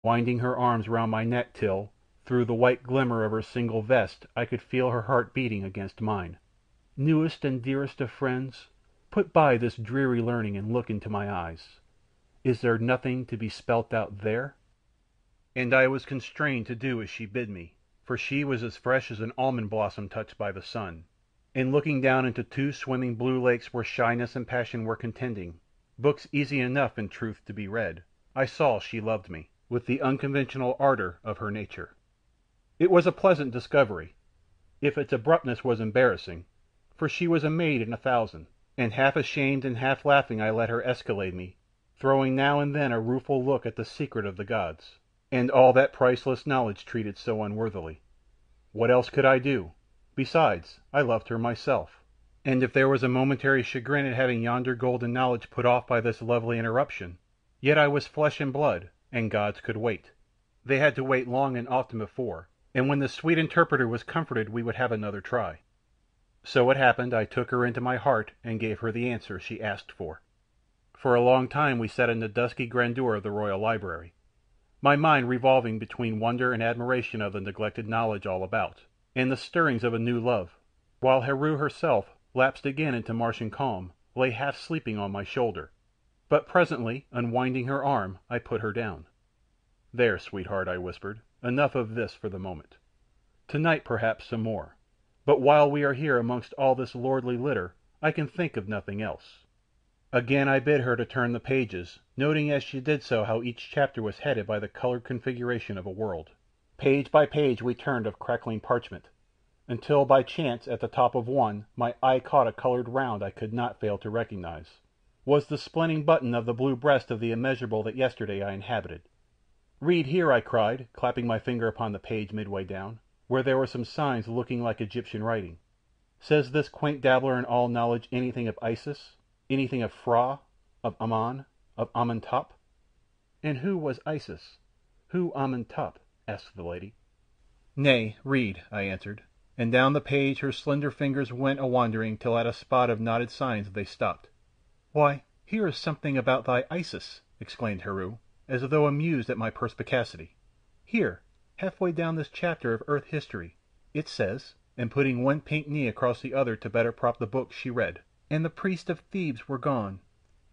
winding her arms round my neck till, through the white glimmer of her single vest, I could feel her heart beating against mine. "Newest and dearest of friends, put by this dreary learning and look into my eyes. Is there nothing to be spelt out there?" And I was constrained to do as she bid me, for she was as fresh as an almond blossom touched by the sun, and looking down into two swimming blue lakes where shyness and passion were contending, books easy enough in truth to be read, I saw she loved me, with the unconventional ardour of her nature. It was a pleasant discovery, if its abruptness was embarrassing, for she was a maid in 1,000, and half ashamed and half laughing I let her escalade me, throwing now and then a rueful look at the secret of the gods, and all that priceless knowledge treated so unworthily. What else could I do? Besides, I loved her myself, and if there was a momentary chagrin at having yonder golden knowledge put off by this lovely interruption, yet I was flesh and blood, and gods could wait. They had to wait long and often before, and when the sweet interpreter was comforted we would have another try. So it happened I took her into my heart and gave her the answer she asked for. For a long time we sat in the dusky grandeur of the royal library, my mind revolving between wonder and admiration of the neglected knowledge all about, and the stirrings of a new love, while Heru herself, lapsed again into Martian calm, lay half sleeping on my shoulder. But presently, unwinding her arm, I put her down. "There, sweetheart," I whispered, "enough of this for the moment. Tonight perhaps some more, but while we are here amongst all this lordly litter I can think of nothing else." Again I bid her to turn the pages, noting as she did so how each chapter was headed by the coloured configuration of a world. Page by page we turned of crackling parchment, until by chance at the top of one my eye caught a coloured round I could not fail to recognise was the splinting button of the blue breast of the immeasurable that yesterday I inhabited. "Read here," I cried, clapping my finger upon the page midway down, where there were some signs looking like Egyptian writing. "Says this quaint dabbler in all knowledge anything of Isis? Anything of Fra, of Ammon, of Amenhotep?" "And who was Isis? Who Amenhotep?" asked the lady. "Nay, read," I answered, and down the page her slender fingers went a wandering till at a spot of knotted signs they stopped. "Why, here is something about thy Isis!" exclaimed Heru, as though amused at my perspicacity. "Here, halfway down this chapter of earth history, it says," and putting one pink knee across the other to better prop the book, she read, "And the priests of Thebes were gone.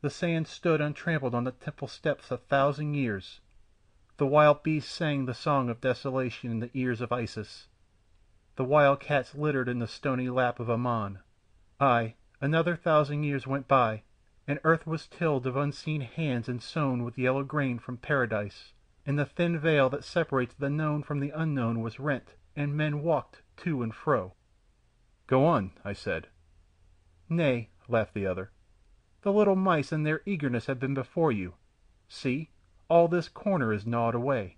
The sand stood untrampled on the temple steps 1,000 years. The wild beasts sang the song of desolation in the ears of Isis. The wild cats littered in the stony lap of Ammon. Aye, another 1,000 years went by, and earth was tilled of unseen hands and sown with yellow grain from paradise, and the thin veil that separates the known from the unknown was rent, and men walked to and fro." "Go on," I said. "Nay," laughed the other, "the little mice in their eagerness have been before you. See, all this corner is gnawed away."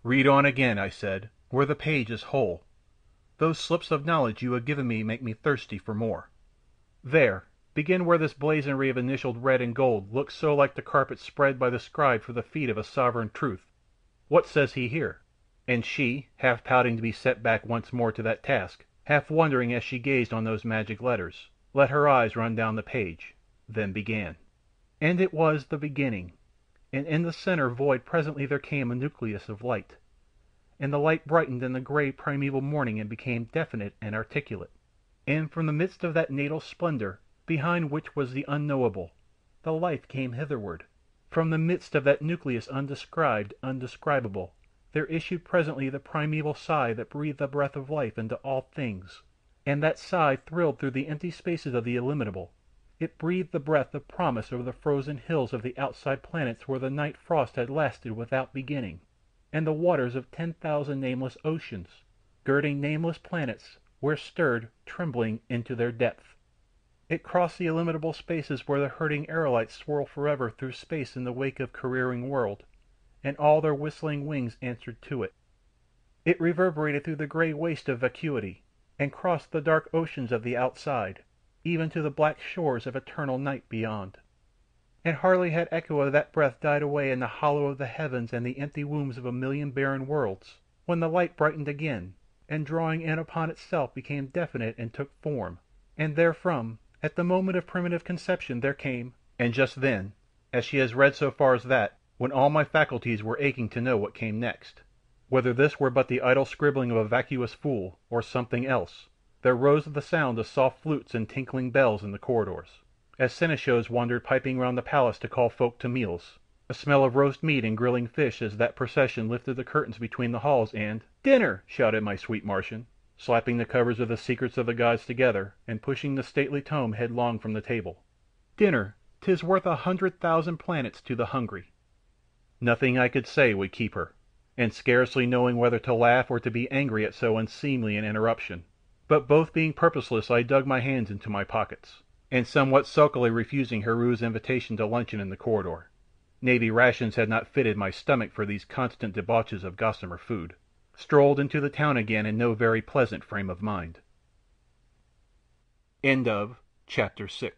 "Read on again," I said, "where the page is whole. Those slips of knowledge you have given me make me thirsty for more. There, begin where this blazonry of initialed red and gold looks so like the carpet spread by the scribe for the feet of a sovereign truth. What says he here?" And she, half pouting to be set back once more to that task, half wondering as she gazed on those magic letters, let her eyes run down the page, then began. "And it was the beginning, and in the centre void presently there came a nucleus of light, and the light brightened in the grey primeval morning and became definite and articulate, and from the midst of that natal splendour, behind which was the unknowable, the life came hitherward. From the midst of that nucleus undescribed, undescribable, there issued presently the primeval sigh that breathed the breath of life into all things, and that sigh thrilled through the empty spaces of the illimitable. It breathed the breath of promise over the frozen hills of the outside planets where the night frost had lasted without beginning, and the waters of 10,000 nameless oceans, girding nameless planets, where stirred, trembling, into their depth. It crossed the illimitable spaces where the hurting aerolites swirl forever through space in the wake of careering world, and all their whistling wings answered to it. It reverberated through the grey waste of vacuity, and crossed the dark oceans of the outside, even to the black shores of eternal night beyond. And hardly had echo of that breath died away in the hollow of the heavens and the empty wombs of a million barren worlds, when the light brightened again, and drawing in upon itself became definite and took form, and therefrom, at the moment of primitive conception, there came—" And just then, as she has read so far as that, when all my faculties were aching to know what came next. Whether this were but the idle scribbling of a vacuous fool, or something else, there rose the sound of soft flutes and tinkling bells in the corridors, as seneschals wandered piping round the palace to call folk to meals, a smell of roast meat and grilling fish as that procession lifted the curtains between the halls, and "Dinner!" shouted my sweet Martian, slapping the covers of the Secrets of the Gods together, and pushing the stately tome headlong from the table. "Dinner! 'Tis worth 100,000 planets to the hungry." Nothing I could say would keep her, and scarcely knowing whether to laugh or to be angry at so unseemly an interruption, but both being purposeless I dug my hands into my pockets, and somewhat sulkily refusing Heru's invitation to luncheon in the corridor, navy rations had not fitted my stomach for these constant debauches of gossamer food, strolled into the town again in no very pleasant frame of mind. Chapter 7